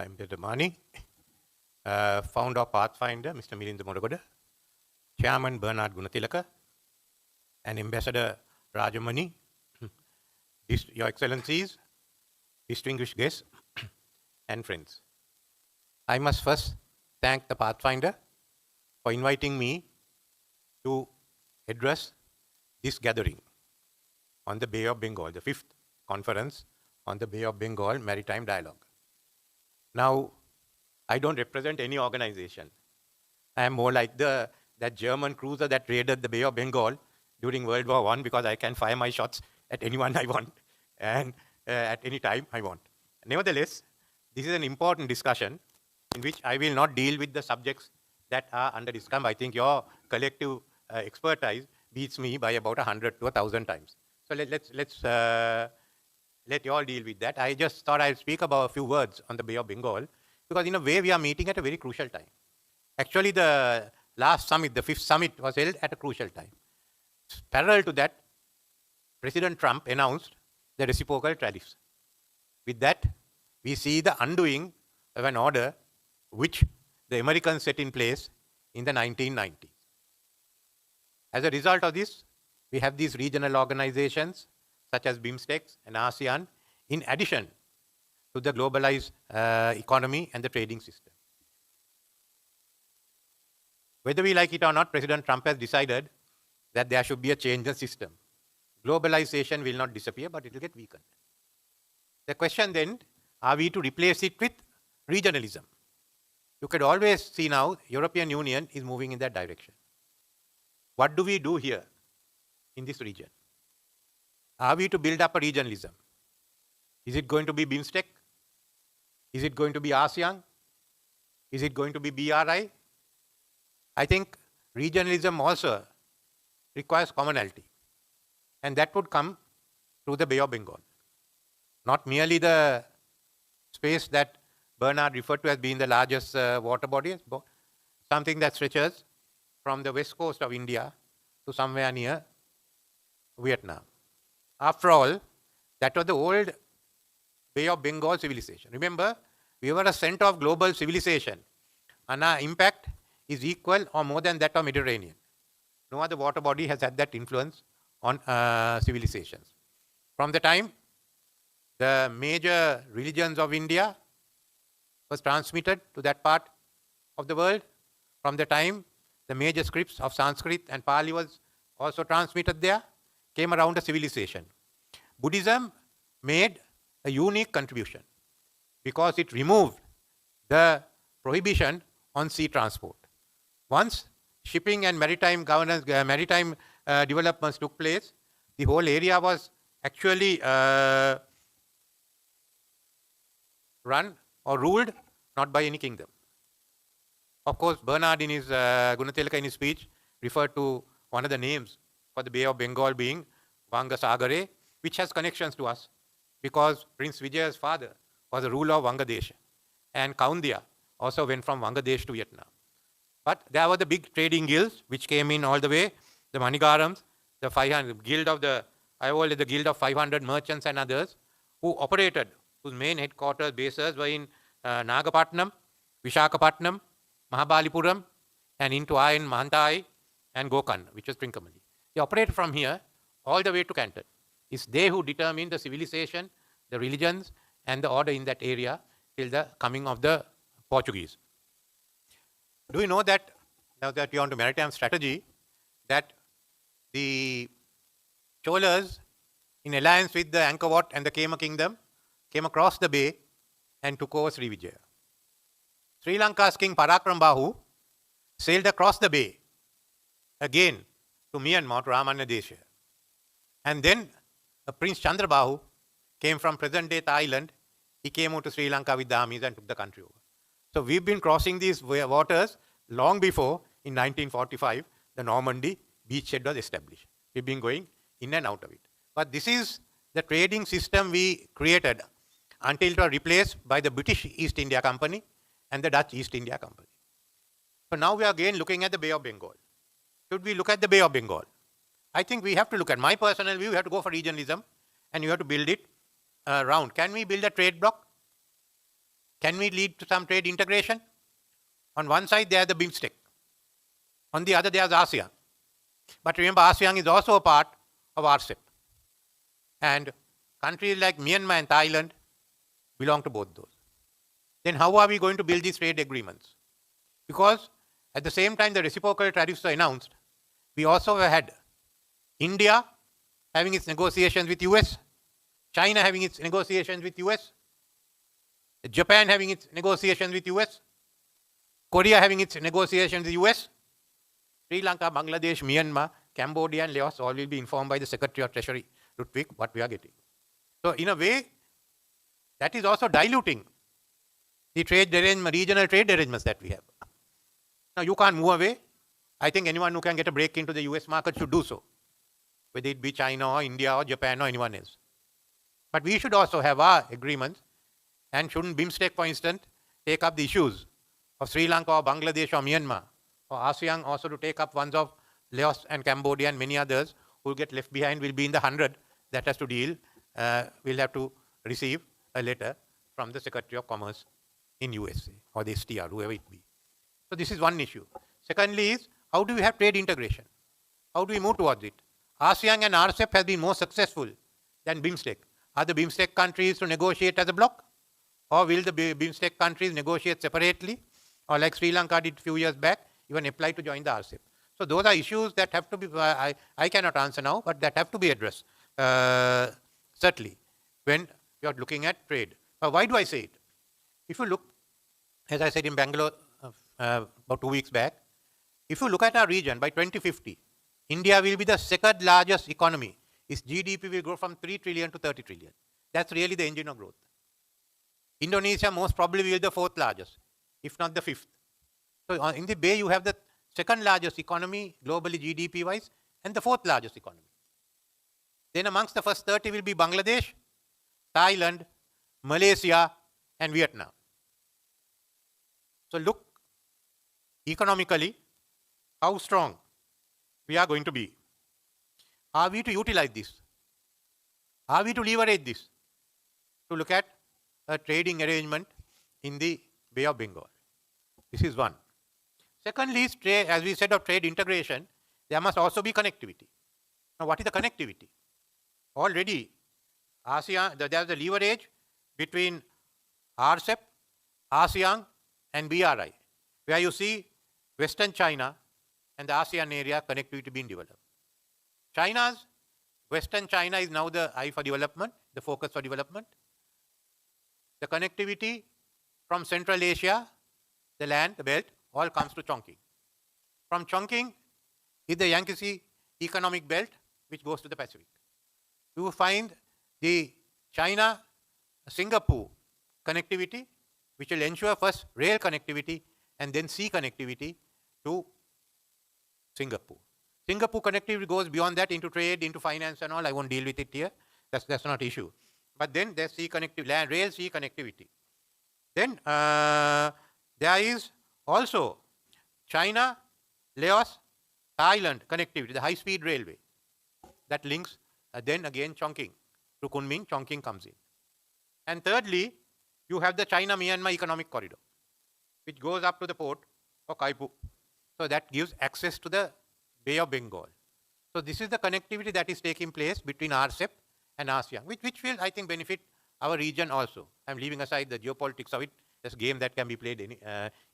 I'm Derana, founder of Pathfinder, Mr. Milinda Moragoda, Chairman Bernard Gunatilaka, and Ambassador Rajamani, Your Excellencies, distinguished guests, and friends. I must first thank the Pathfinder for inviting me to address this gathering on the Bay of Bengal, the 5th conference on the Bay of Bengal Maritime Dialogue. Now, I don't represent any organization. I am more like that German cruiser that raided the Bay of Bengal during World War I, because I can fire my shots at anyone I want and at any time I want. Nevertheless, this is an important discussion in which I will not deal with the subjects that are under discussion. I think your collective expertise beats me by about 100 to 1,000 times. So let's let you all deal with that. I just thought I'd speak about a few words on the Bay of Bengal, because in a way we are meeting at a very crucial time. Actually, the last summit, the 5th summit, was held at a crucial time. Parallel to that, President Trump announced the reciprocal tariffs. With that, we see the undoing of an order which the Americans set in place in the 1990s. As a result of this, we have these regional organizations such as BIMSTEC and ASEAN, in addition to the globalized economy and the trading system. Whether we like it or not, President Trump has decided that there should be a change in the system. Globalization will not disappear, but it will get weakened. The question then, are we to replace it with regionalism? You could always see now, European Union is moving in that direction. What do we do here in this region? Are we to build up a regionalism? Is it going to be BIMSTEC? Is it going to be ASEAN? Is it going to be BRI? I think regionalism also requires commonality. And that would come through the Bay of Bengal. Not merely the space that Bernard referred to as being the largest water body, something that stretches from the west coast of India to somewhere near Vietnam. After all, that was the old Bay of Bengal civilization. Remember, we were a center of global civilization, and our impact is equal or more than that of Mediterranean. No other water body has had that influence on civilizations. From the time the major religions of India was transmitted to that part of the world, from the time the major scripts of Sanskrit and Pali was also transmitted there, came around a civilization. Buddhism made a unique contribution because it removed the prohibition on sea transport. Once shipping and maritime governance, developments took place, the whole area was actually run or ruled not by any kingdom. Of course, Bernard in his Gunatilaka in his speech referred to one of the names for the Bay of Bengal being Vanga Sagare, which has connections to us because Prince Vijaya's father was a ruler of Vangadesh, and Kaundia also went from Vangadesh to Vietnam. But there were the big trading guilds which came in all the way, the Manigarams, the 500 guild of the, I call it the guild of 500 merchants and others who operated, whose main headquarters bases were in Nagapatnam, Vishakhapatnam, Mahabalipuram, and into Ayan, Mahantai, and Gokan, which was Trincomalee. They operated from here all the way to Canton. It's they who determine the civilization, the religions, and the order in that area till the coming of the Portuguese. Do you know that, now that we are on to maritime strategy, that the Cholas, in alliance with the Angkor Wat and the Khmer Kingdom, came across the bay and took over Srivijaya. Sri Lanka's king Parakram Bahu sailed across the bay again to Myanmar, to Ramana Desha. And then Prince Chandrabahu came from present-day Thailand. He came over to Sri Lanka with the armies and took the country over. So we've been crossing these waters long before, in 1945, the Normandy beachhead was established. We've been going in and out of it. But this is the trading system we created until it was replaced by the British East India Company and the Dutch East India Company. So now we are again looking at the Bay of Bengal. Should we look at the Bay of Bengal? I think we have to look at, my personal view, we have to go for regionalism and you have to build it around. Can we build a trade bloc? Can we lead to some trade integration? On one side, there's the BIMSTEC. On the other, there's ASEAN. But remember, ASEAN is also a part of RCEP. And countries like Myanmar and Thailand belong to both those. Then how are we going to build these trade agreements? Because at the same time the reciprocal tariffs were announced, we also had India having its negotiations with US, China having its negotiations with US, Japan having its negotiations with US, Korea having its negotiations with US, Sri Lanka, Bangladesh, Myanmar, Cambodia and Laos all will be informed by the Secretary of Treasury, Ludwig, what we are getting. So in a way, that is also diluting the trade arrangement, regional trade arrangements that we have. Now you can't move away. I think anyone who can get a break into the US market should do so, whether it be China or India or Japan or anyone else. But we should also have our agreements, and shouldn't BIMSTEC, for instance, take up the issues of Sri Lanka or Bangladesh or Myanmar, or ASEAN also to take up ones of Laos and Cambodia and many others who will get left behind, will be in the 100 that has to deal, will have to receive a letter from the Secretary of Commerce in USA or the STR, whoever it be. So this is one issue. Secondly is, how do we have trade integration? How do we move towards it? ASEAN and RCEP have been more successful than BIMSTEC. Are the BIMSTEC countries to negotiate as a bloc? Or will the BIMSTEC countries negotiate separately? Or like Sri Lanka did a few years back, even apply to join the RCEP. So those are issues that have to be, I cannot answer now, but that have to be addressed, certainly, when you are looking at trade. Why do I say it? If you look, as I said in Bangalore about 2 weeks back, if you look at our region, by 2050, India will be the second largest economy. Its GDP will grow from 3 trillion to 30 trillion. That's really the engine of growth. Indonesia most probably will be the fourth largest, if not the fifth. So in the Bay, you have the second largest economy globally GDP wise and the fourth largest economy. Then amongst the first 30 will be Bangladesh, Thailand, Malaysia and Vietnam. So look economically how strong we are going to be. Are we to utilize this? Are we to leverage this to look at a trading arrangement in the Bay of Bengal? This is one. Secondly, is trade, as we said of trade integration, there must also be connectivity. Now what is the connectivity? Already ASEAN, there is a leverage between RCEP, ASEAN and BRI, where you see Western China and the ASEAN area connectivity being developed. China's, Western China is now the eye for development, the focus for development. The connectivity from Central Asia, the land, the belt, all comes to Chongqing. From Chongqing is the Yangtze economic belt, which goes to the Pacific. You will find the China-Singapore connectivity, which will ensure first rail connectivity and then sea connectivity to Singapore. Singapore connectivity goes beyond that into trade, into finance and all. I won't deal with it here. That's not issue. But then there's sea connectivity, land, rail, sea connectivity. Then there is also China, Laos, Thailand connectivity, the high-speed railway that links then again Chongqing to Kunming. Chongqing comes in. And thirdly, you have the China-Myanmar economic corridor, which goes up to the port of Kaipu. So that gives access to the Bay of Bengal. So this is the connectivity that is taking place between RCEP and ASEAN, which will, I think, benefit our region also. I'm leaving aside the geopolitics of it. It's a game that can be played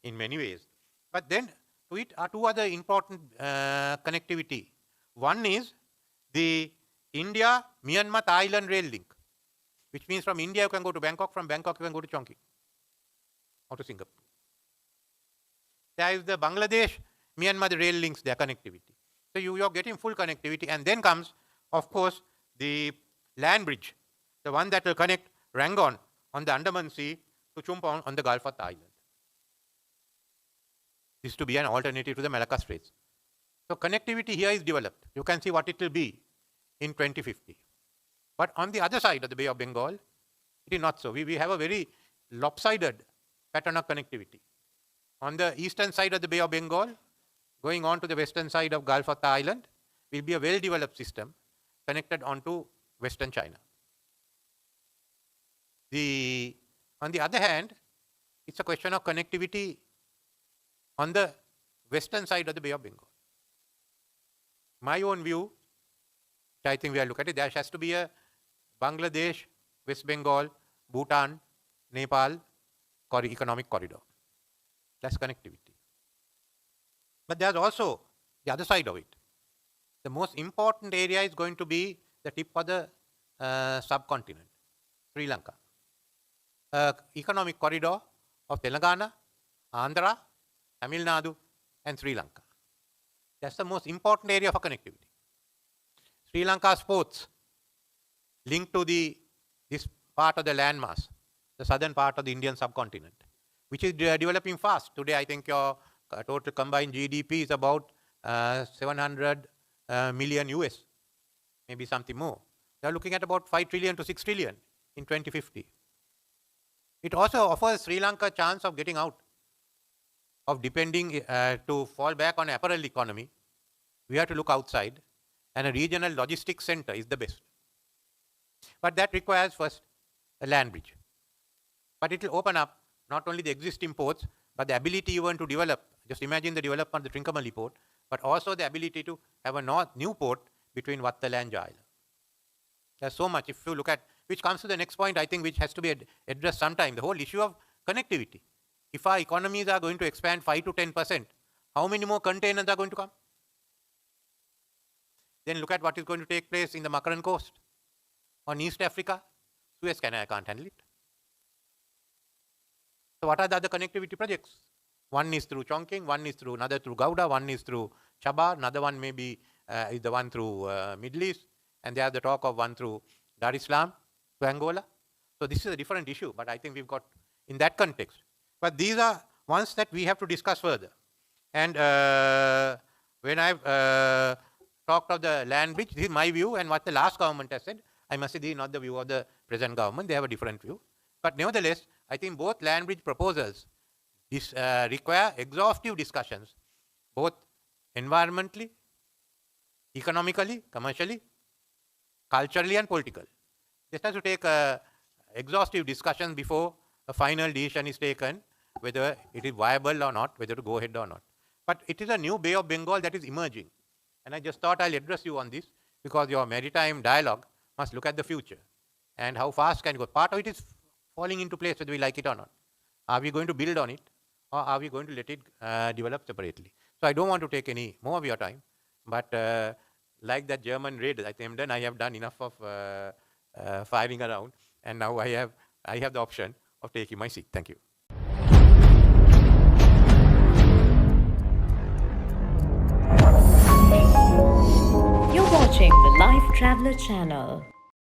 in many ways. But then to it are two other important connectivity. One is the India-Myanmar Thailand rail link, which means from India you can go to Bangkok, from Bangkok you can go to Chongqing or to Singapore. There is the Bangladesh-Myanmar rail links, their connectivity. So you are getting full connectivity, and then comes, of course, the land bridge, the one that will connect Rangoon on the Andaman Sea to Chumpon on the Gulf of Thailand. This is to be an alternative to the Malacca Straits. So connectivity here is developed. You can see what it will be in 2050. But on the other side of the Bay of Bengal, it is not so. We have a very lopsided pattern of connectivity. On the eastern side of the Bay of Bengal, going on to the western side of Gulf of Thailand, will be a well-developed system connected onto Western China. On the other hand, It's a question of connectivity on the western side of the Bay of Bengal. My own view, which I think we are looking at it, there has to be a Bangladesh, West Bengal, Bhutan, Nepal economic corridor. That's connectivity. But there's also the other side of it. The most important area is going to be the tip of the subcontinent, Sri Lanka. Economic corridor of Telangana, Andhra, Tamil Nadu, and Sri Lanka. That's the most important area for connectivity. Sri Lanka's ports linked to this part of the landmass, the southern part of the Indian subcontinent, which is developing fast. Today, I think your total combined GDP is about 700 million US, maybe something more. They are looking at about 5 trillion to 6 trillion in 2050. It also offers Sri Lanka a chance of getting out of depending to fall back on apparel economy. We have to look outside, and a regional logistics center is the best. But that requires first a land bridge. But it will open up not only the existing ports, but the ability even to develop. Just imagine the development of the Trincomalee port, but also the ability to have a new port between Vattala and Jaila. There's so much. If you look at, which comes to the next point, I think, which has to be addressed sometime, the whole issue of connectivity. If our economies are going to expand 5 to 10%, how many more containers are going to come? Then look at what is going to take place in the Makaran coast, on East Africa. Suez Canal can't handle it. So what are the other connectivity projects? One is through Chongqing, one is through, another through Gouda, one is through Chabad, another one maybe is the one through Middle East, and they have the talk of one through Dar es Salaam to Angola. So this is a different issue, but I think we've got in that context. But these are ones that we have to discuss further. And when I've talked of the land bridge, this is my view, and what the last government has said. I must say this is not the view of the present government. They have a different view. But nevertheless, I think both land bridge proposals require exhaustive discussions, both environmentally, economically, commercially, culturally, and politically. This has to take exhaustive discussion before a final decision is taken, whether it is viable or not, whether to go ahead or not. But it is a new Bay of Bengal that is emerging. And I just thought I'll address you on this, because your maritime dialogue must look at the future and how fast can it go. Part of it is falling into place whether we like it or not. Are we going to build on it, or are we going to let it develop separately? So I don't want to take any more of your time, but like that German raid I have done enough of firing around, and now I have the option of taking my seat. Thank you. You're watching the Lifetraveler channel.